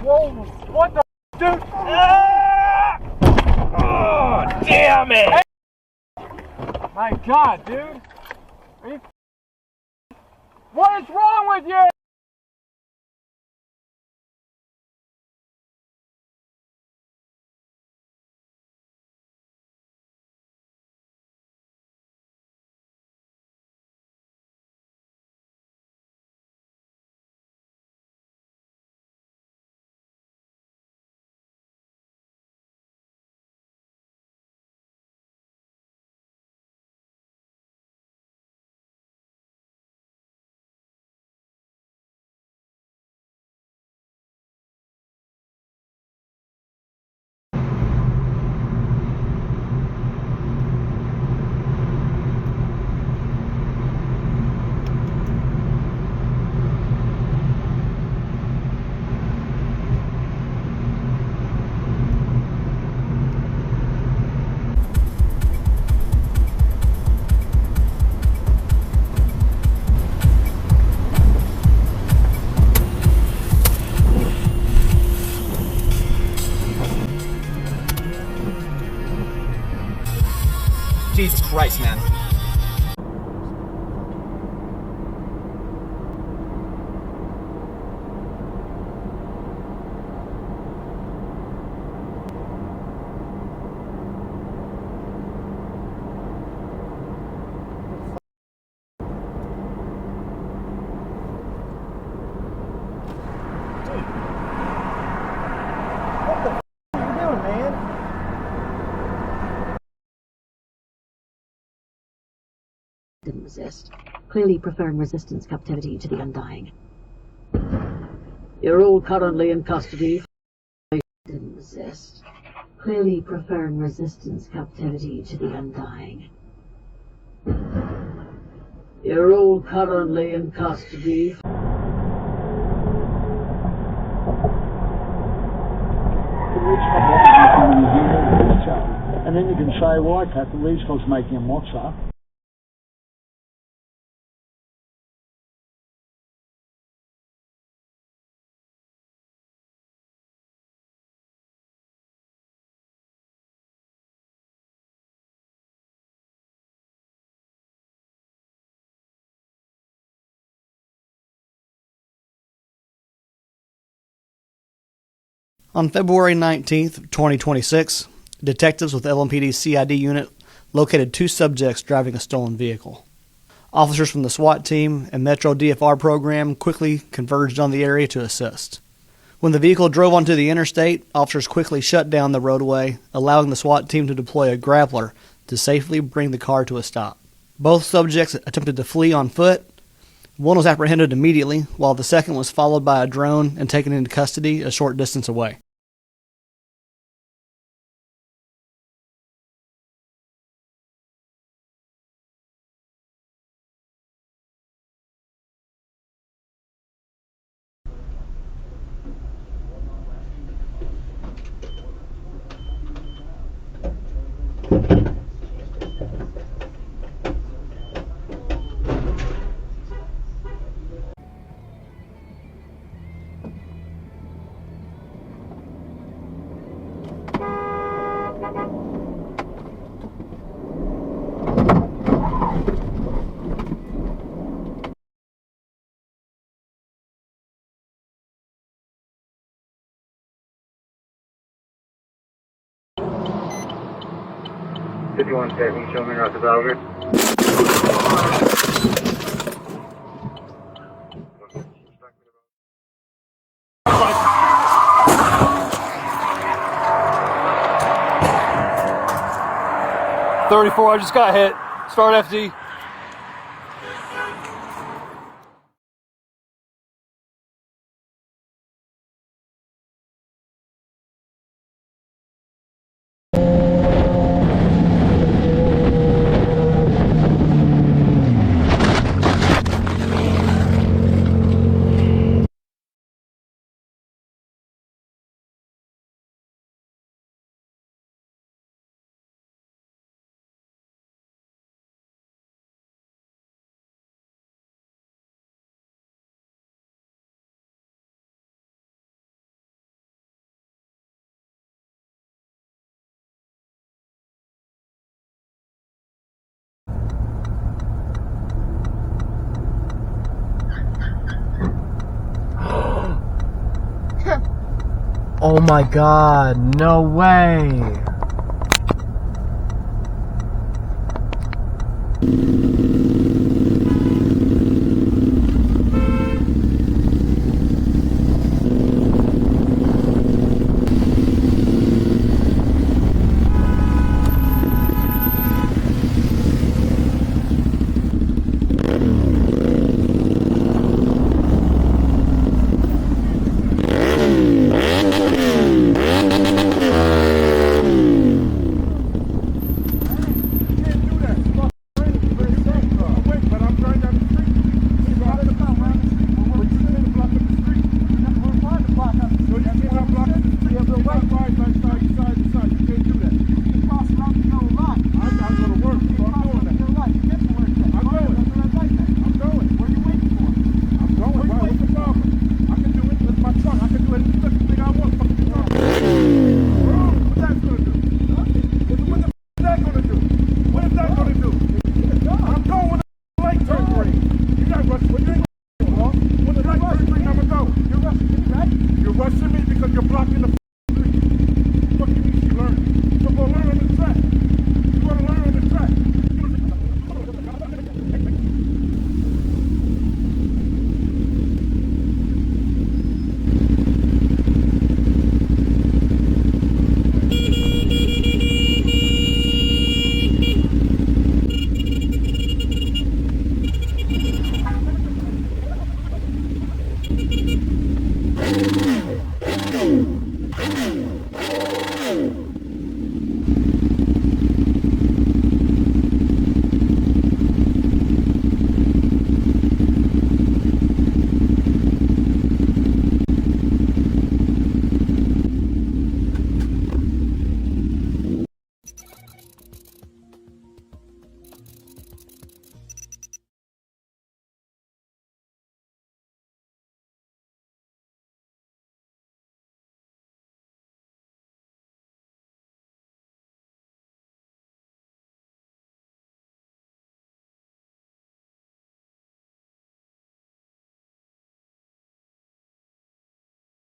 Whoa, what the dude? Ah! Oh, damn it! Hey. My God, dude. Are you... What is wrong with you? Jesus Christ, man. Didn't resist, clearly preferring resistance captivity to the undying. You're all currently in custody. Didn't resist, clearly preferring resistance captivity to the undying. You're all currently in custody. And then you can say, why, Pat, the Rage Conf's making a mozza. On February 19th, 2026, detectives with LMPD's CID unit located two subjects driving a stolen vehicle. Officers from the SWAT team and Metro DFR program quickly converged on the area to assist. When the vehicle drove onto the interstate, officers quickly shut down the roadway, allowing the SWAT team to deploy a grappler to safely bring the car to a stop. Both subjects attempted to flee on foot. One was apprehended immediately, while the second was followed by a drone and taken into custody a short distance away. If you want to take me, show me Rocket Valver. I just got hit. Start FD. Oh my god, no way.